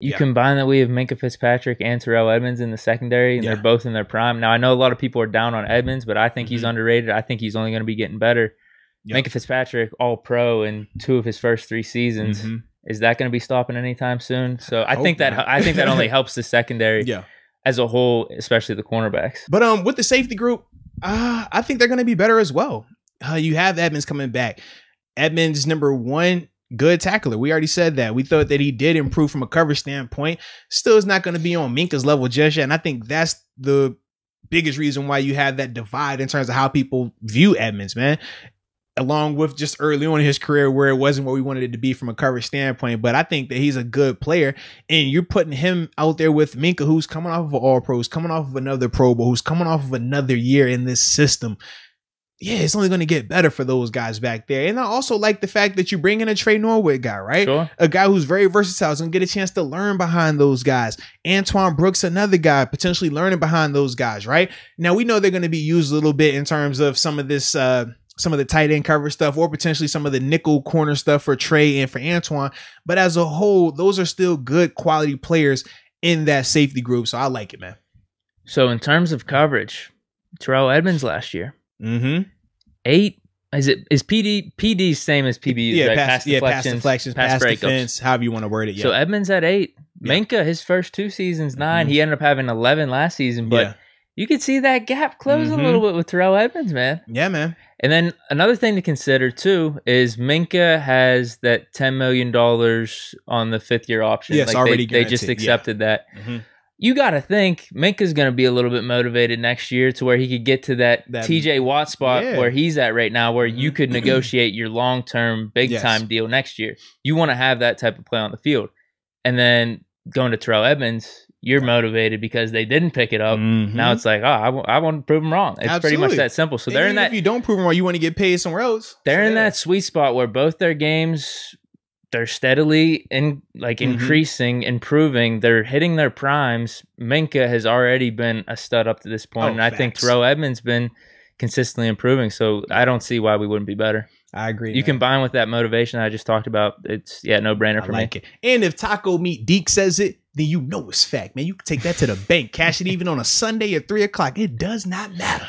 You combine that we have Minkah Fitzpatrick and Terrell Edmonds in the secondary, and they're both in their prime. Now, I know a lot of people are down on Edmonds, but I think he's underrated. I think he's only going to be getting better. Minkah Fitzpatrick, all-pro in 2 of his first 3 seasons. Is that going to be stopping anytime soon? So I think that only helps the secondary as a whole, especially the cornerbacks. But with the safety group, I think they're going to be better as well. You have Edmonds coming back. Edmonds, number 1. Good tackler. We already said that. We thought that he did improve from a coverage standpoint. Still is not going to be on Minkah's level just yet. And I think that's the biggest reason why you have that divide in terms of how people view Edmonds, man. Along with just early on in his career where it wasn't what we wanted it to be from a coverage standpoint. But I think that he's a good player. And you're putting him out there with Minkah, who's coming off of an All-Pro, who's coming off of another Pro Bowl, who's coming off of another year in this system. Yeah, it's only going to get better for those guys back there. And I also like the fact that you bring in a Trey Norwood guy, right? Sure. A guy who's very versatile, is going to get a chance to learn behind those guys. Antoine Brooks, another guy, potentially learning behind those guys, right? Now, we know they're going to be used a little bit in terms of some of this, some of the tight end cover stuff, or potentially some of the nickel corner stuff for Trey and for Antoine. But as a whole, those are still good quality players in that safety group. So I like it, man. So in terms of coverage, Terrell Edmonds last year. 8 is PD same as PBU, right? Pass deflections, pass defense, however you want to word it. So Edmonds at 8. Minkah, his first 2 seasons, 9. He ended up having 11 last season, but you could see that gap close a little bit with Terrell Edmonds, man. Yeah, man. And then another thing to consider too is Minkah has that $10 million on the 5th-year option. Yes, already they just accepted that. You got to think Minka's going to be a little bit motivated next year to where he could get to that TJ Watt spot where he's at right now, where you could negotiate your long-term, big-time deal next year. You want to have that type of play on the field. And then going to Terrell Edmonds, you're motivated because they didn't pick it up. Now it's like, oh, I want to prove them wrong. It's pretty much that simple. So they're in that. If you don't prove them wrong, you want to get paid somewhere else. They're in that sweet spot where both their games, they're steadily increasing, improving. They're hitting their primes. Minkah has already been a stud up to this point, and I think Terrell Edmonds been consistently improving. So I don't see why we wouldn't be better. I agree. You combine with that motivation I just talked about. It's no brainer for me. And if Taco Meat Deke says it, then you know it's fact, man. You can take that to the bank, cash it even on a Sunday at 3 o'clock. It does not matter.